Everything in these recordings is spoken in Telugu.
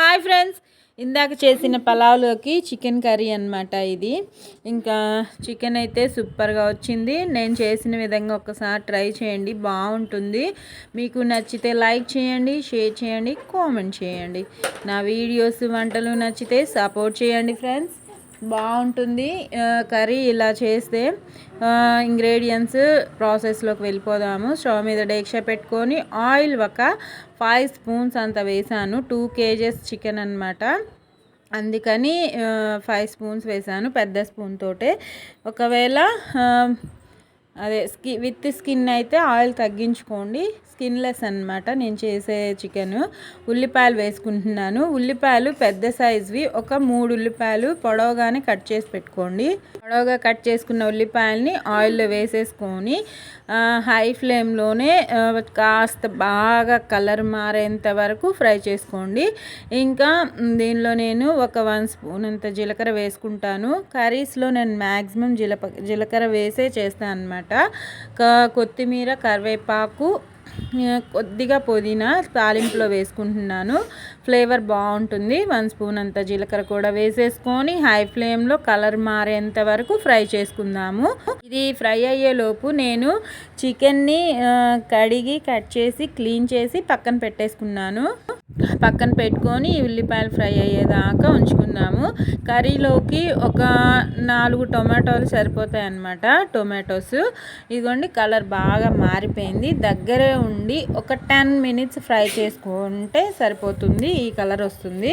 హాయ్ ఫ్రెండ్స్, ఇందాక చేసిన పలావ్లోకి చికెన్ కర్రీ అనమాట ఇది. ఇంకా చికెన్ అయితే సూపర్గా వచ్చింది. నేను చేసిన విధంగా ఒకసారి ట్రై చేయండి, బాగుంటుంది. మీకు నచ్చితే లైక్ చేయండి, షేర్ చేయండి, కామెంట్ చేయండి. నా వీడియోస్ వంటలు నచ్చితే సపోర్ట్ చేయండి ఫ్రెండ్స్, బాగుంటుంది. కర్రీ ఇలా చేస్తే ఇంగ్రీడియంట్స్ ప్రాసెస్లోకి వెళ్ళిపోదాము. స్టవ్ మీద డేక్షా పెట్టుకొని ఆయిల్ ఒక 5 స్పూన్స్ అంత వేసాను. 2 kgs చికెన్ అనమాట, అందుకని 5 స్పూన్స్ వేసాను పెద్ద స్పూన్ తోటే. ఒకవేళ అదే విత్ స్కిన్ అయితే ఆయిల్ తగ్గించుకోండి. స్కిన్లెస్ అనమాట నేను చేసే చికెన్. ఉల్లిపాయలు వేసుకుంటున్నాను. ఉల్లిపాయలు పెద్ద సైజువి ఒక 3 ఉల్లిపాయలు పొడవుగానే కట్ చేసి పెట్టుకోండి. పొడవుగా కట్ చేసుకున్న ఉల్లిపాయల్ని ఆయిల్లో వేసేసుకొని హై ఫ్లేమ్లోనే కాస్త బాగా కలర్ మారేంత వరకు ఫ్రై చేసుకోండి. ఇంకా దీనిలో నేను ఒక 1 స్పూన్ అంత జీలకర్ర వేసుకుంటాను. కర్రీస్లో నేను మ్యాక్సిమం జీలకర్ర వేసే చేస్తాను అనమాట. కొత్తిమీర, కరివేపాకు, కొద్దిగా పుదీనా తాలింపులో వేసుకుంటున్నాను. ఫ్లేవర్ బాగుంటుంది. 1 స్పూన్ అంత జీలకర్ర కూడా వేసేసుకొని హై ఫ్లేమ్లో కలర్ మారేంత వరకు ఫ్రై చేసుకుందాము. ఇది ఫ్రై అయ్యేలోపు నేను చికెన్ని కడిగి కట్ చేసి క్లీన్ చేసి పక్కన పెట్టేసుకున్నాను. పక్కన పెట్టుకొని ఉల్లిపాయలు ఫ్రై అయ్యేదాకా ఉంచుకుందాము. కర్రీలోకి ఒక 4 టొమాటోలు సరిపోతాయి అన్నమాట. టొమాటోస్ ఇదిగోండి, కలర్ బాగా మారిపోయింది. దగ్గరే ఉండి ఒక 10 మినిట్స్ ఫ్రై చేసుకుంటే సరిపోతుంది. ఈ కలర్ వస్తుంది.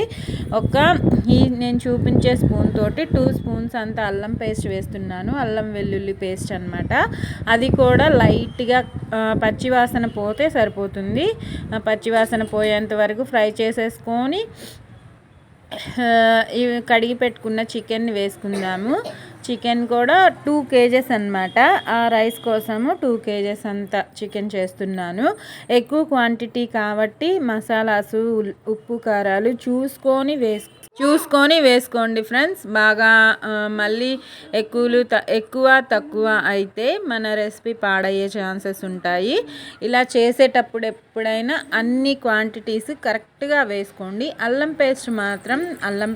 నేను చూపించే స్పూన్ తోటి 2 స్పూన్స్ అంత అల్లం పేస్ట్ వేస్తున్నాను. అల్లం వెల్లుల్లి పేస్ట్ అనమాట. అది కూడా లైట్గా పచ్చివాసన పోతే సరిపోతుంది. పచ్చివాసన పోయేంత వరకు ఫ్రై చేసేసుకొని కడిగి పెట్టుకున్న చికెన్ని వేసుకుందాము. చికెన్ కూడా 2 kgs అనమాట. ఆ రైస్ కోసము 2 kgs అంత చికెన్ చేస్తున్నాను. ఎక్కువ క్వాంటిటీ కాబట్టి మసాలాసు, ఉప్పు, కారాలు చూసుకొని వేసుకోండి ఫ్రెండ్స్. బాగా మళ్ళీ ఎక్కువ తక్కువ అయితే మన రెసిపీ పాడయ్యే ఛాన్సెస్ ఉంటాయి. ఇలా చేసేటప్పుడు ఎప్పుడైనా అన్ని క్వాంటిటీస్ కరెక్ట్గా వేసుకోండి. అల్లం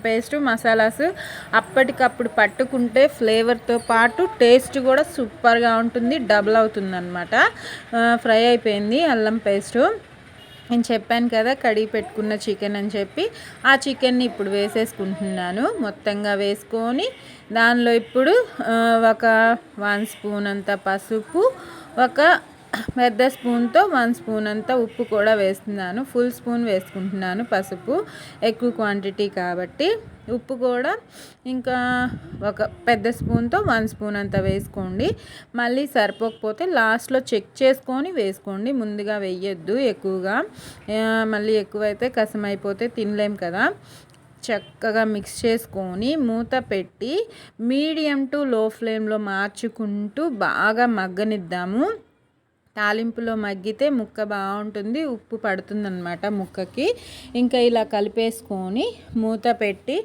పేస్ట్ మసాలాస్ అప్పటికప్పుడు పట్టుకుంటే ఫ్లేవర్తో పాటు టేస్ట్ కూడా సూపర్గా ఉంటుంది, డబుల్ అవుతుంది అనమాట. ఫ్రై అయిపోయింది అల్లం పేస్టు. నేను చెప్పాను కదా కడిగి పెట్టుకున్న చికెన్ అని చెప్పి. ఆ చికెన్ని ఇప్పుడు వేసేసుకుంటున్నాను. మొత్తంగా వేసుకొని దానిలో ఇప్పుడు ఒక 1 స్పూన్ అంత పసుపు, ఒక పెద్ద స్పూన్తో 1 స్పూన్ అంత ఉప్పు కూడా వేస్తున్నాను. ఫుల్ స్పూన్ వేసుకుంటున్నాను పసుపు, ఎక్కువ క్వాంటిటీ కాబట్టి. ఉప్పు కూడా ఇంకా ఒక పెద్ద స్పూన్తో 1 స్పూన్ అంత వేసుకోండి. మళ్ళీ సరిపోకపోతే లాస్ట్లో చెక్ చేసుకొని వేసుకోండి. ముందుగా వేయొద్దు ఎక్కువగా, మళ్ళీ ఎక్కువైతే కసం అయిపోతే తినలేం కదా. చక్కగా మిక్స్ చేసుకొని మూత పెట్టి మీడియం టు లో ఫ్లేమ్లో మార్చుకుంటూ బాగా మగ్గనిద్దాము. తాలింపులో మగ్గితే ముక్క బాగుంటుంది, ఉప్పు పడుతుందన్నమాట ముక్కకి. ఇంకా ఇలా కలిపేసుకొని మూత పెట్టి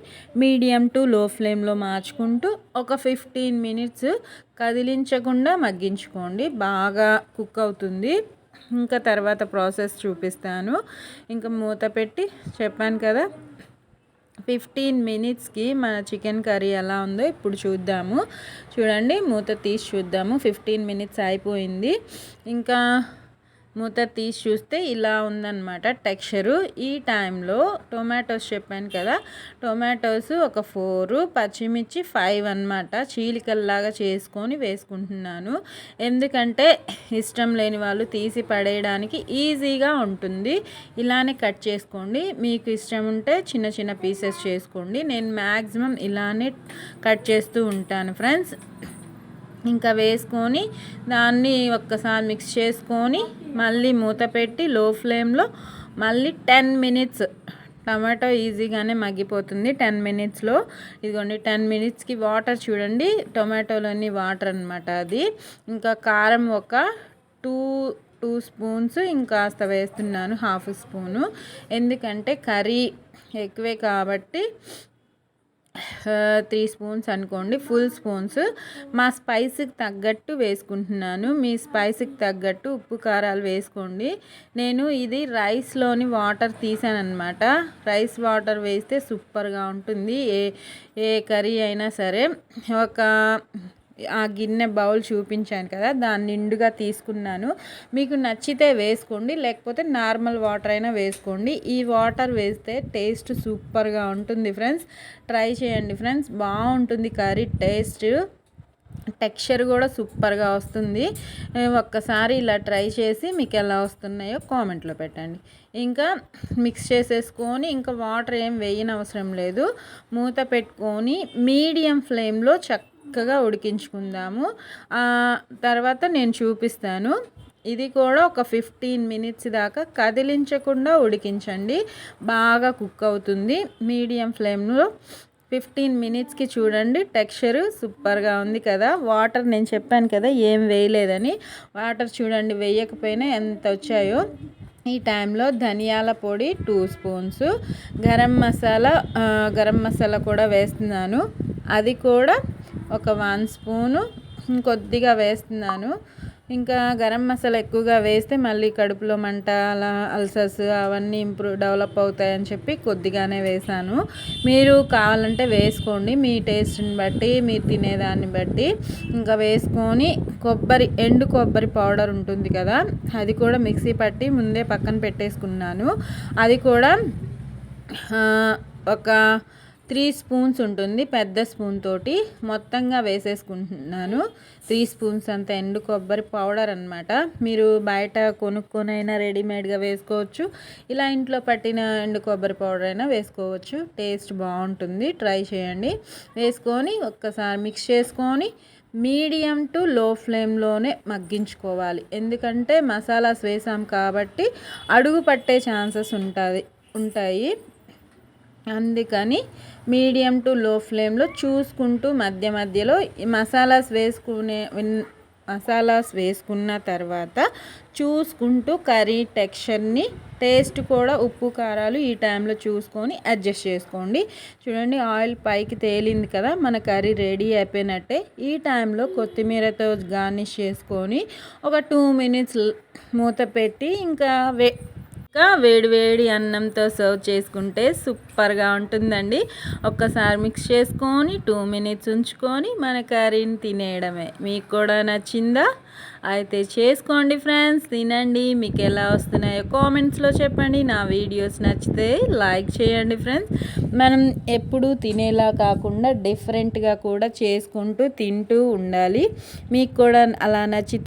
మీడియం టు లో ఫ్లేమ్లో మార్చుకుంటూ ఒక 15 మినిట్స్ కదిలించకుండా మగ్గించుకోండి. బాగా కుక్ అవుతుంది. ఇంకా తర్వాత ప్రాసెస్ చూపిస్తాను. ఇంకా మూత పెట్టి చెప్పాను కదా 15 మినిట్స్కి మన చికెన్ కర్రీ ఎలా ఉందో ఇప్పుడు చూద్దాము. చూడండి, మూత తీసి చూద్దాము. 15 మినిట్స్ అయిపోయింది. ఇంకా మూత తీసి చూస్తే ఇలా ఉందన్నమాట టెక్స్చరు. ఈ టైంలో టొమాటోస్ చెప్పాను కదా, టొమాటోస్ ఒక 4, పచ్చిమిర్చి 5 అన్నమాట. చీలికల్లాగా చేసుకొని వేసుకుంటున్నాను. ఎందుకంటే ఇష్టం లేని వాళ్ళు తీసి పడేయడానికి ఈజీగా ఉంటుంది. ఇలానే కట్ చేసుకోండి. మీకు ఇష్టం ఉంటే చిన్న చిన్న పీసెస్ చేసుకోండి. నేను మ్యాక్సిమం ఇలానే కట్ చేస్తూ ఉంటాను ఫ్రెండ్స్. ఇంకా వేసుకొని దాన్ని ఒక్కసారి మిక్స్ చేసుకొని మళ్ళీ మూత పెట్టి లో ఫ్లేమ్లో మళ్ళీ 10 మినిట్స్. టమాటో ఈజీగానే మగ్గిపోతుంది 10 మినిట్స్లో. ఇదిగోండి 10 మినిట్స్కి వాటర్ చూడండి, టొమాటోలోని వాటర్ అనమాట అది. ఇంకా కారం ఒక 2 స్పూన్స్ ఇంకాస్త వేస్తున్నాను, 1/2 స్పూను. ఎందుకంటే కర్రీ ఎక్కువే కాబట్టి 3 స్పూన్స్ అనుకోండి, ఫుల్ స్పూన్స్. మా స్పైస్కి తగ్గట్టు వేసుకుంటున్నాను. మీ స్పైస్కి తగ్గట్టు ఉప్పు కారాలు వేసుకోండి. నేను ఇది రైస్లోని వాటర్ తీసానమాట. రైస్ వాటర్ వేస్తే సూపర్గా ఉంటుంది. ఏ కర్రీ అయినా సరే. ఒక ఆ గిన్నె బౌల్ చూపించాను కదా, దాన్ని నిండుగా తీసుకున్నాను. మీకు నచ్చితే వేసుకోండి, లేకపోతే నార్మల్ వాటర్ అయినా వేసుకోండి. ఈ వాటర్ వేస్తే టేస్ట్ సూపర్గా ఉంటుంది ఫ్రెండ్స్. ట్రై చేయండి ఫ్రెండ్స్, బాగుంటుంది కర్రీ. టెక్స్చర్ కూడా సూపర్గా వస్తుంది. ఒక్కసారి ఇలా ట్రై చేసి మీకు ఎలా వస్తున్నాయో కామెంట్లో పెట్టండి. ఇంకా మిక్స్ చేసేసుకొని, ఇంకా వాటర్ ఏం వేయనవసరం లేదు. మూత పెట్టుకొని మీడియం ఫ్లేమ్లో చక్కగా ఉడికించుకుందాము. తర్వాత నేను చూపిస్తాను. ఇది కూడా ఒక 15 మినిట్స్ దాకా కదిలించకుండా ఉడికించండి. బాగా కుక్ అవుతుంది మీడియం ఫ్లేమ్లో. 15 మినిట్స్కి చూడండి, టెక్స్చర్ సూపర్గా ఉంది కదా. వాటర్ నేను చెప్పాను కదా ఏం వేయలేదని. వాటర్ చూడండి, వేయకపోయినా ఎంత వచ్చాయో. ఈ టైంలో ధనియాల పొడి 2 స్పూన్స్, గరం మసాలా కూడా వేస్తున్నాను. అది కూడా ఒక 1 స్పూను కొద్దిగా వేస్తున్నాను. ఇంకా గరం మసాలా ఎక్కువగా వేస్తే మళ్ళీ కడుపులో మంట, అలా అల్సర్స్ అవన్నీ డెవలప్ అవుతాయని చెప్పి కొద్దిగానే వేసాను. మీరు కావాలంటే వేసుకోండి, మీ టేస్ట్ని బట్టి, మీరు తినేదాన్ని బట్టి. ఇంకా వేసుకొని ఎండు కొబ్బరి పౌడర్ ఉంటుంది కదా, అది కూడా మిక్సీ పట్టి ముందే పక్కన పెట్టేసుకున్నాను. అది కూడా ఒక 3 స్పూన్స్ ఉంటుంది, పెద్ద స్పూన్ తోటి మొత్తంగా వేసేసుకుంటున్నాను. 3 స్పూన్స్ అంత ఎండు కొబ్బరి పౌడర్ అనమాట. మీరు బయట కొనుక్కొనైనా రెడీమేడ్గా వేసుకోవచ్చు, ఇలా ఇంట్లో పట్టిన ఎండు కొబ్బరి పౌడర్ అయినా వేసుకోవచ్చు. టేస్ట్ బాగుంటుంది, ట్రై చేయండి. వేసుకొని ఒక్కసారి మిక్స్ చేసుకొని మీడియం టు లో ఫ్లేమ్లోనే మగ్గించుకోవాలి. ఎందుకంటే మసాలాస్ వేసాం కాబట్టి అడుగు పట్టే ఛాన్సెస్ ఉంటాయి. అందుకని మీడియం టు లో ఫ్లేమ్లో చూసుకుంటూ మధ్య మధ్యలో మసాలాస్ వేసుకున్న తర్వాత చూసుకుంటూ కర్రీ టెక్స్చర్ని, టేస్ట్ కూడా ఉప్పు కారాలు ఈ టైంలో చూసుకొని అడ్జస్ట్ చేసుకోండి. చూడండి, ఆయిల్ పైకి తేలింది కదా, మన కర్రీ రెడీ అయిపోయినట్టే. ఈ టైంలో కొత్తిమీరతో గార్నిష్ చేసుకొని ఒక 2 మినిట్స్ మూత పెట్టి ఇంకా వేడి అన్నంతో సర్వ్ చేసుకుంటే సూపర్గా ఉంటుందండి. ఒక్కసారి మిక్స్ చేసుకొని 2 మినిట్స్ ఉంచుకొని మన కర్రీని తినేయడమే. మీకు కూడా నచ్చిందా? అయితే చేసుకోండి ఫ్రెండ్స్, తినండి. మీకు ఎలా వస్తున్నాయో కామెంట్స్లో చెప్పండి. నా వీడియోస్ నచ్చితే లైక్ చేయండి ఫ్రెండ్స్. మనం ఎప్పుడూ తినేలా కాకుండా డిఫరెంట్గా కూడా చేసుకుంటూ తింటూ ఉండాలి. మీకు కూడా అలా నచ్చి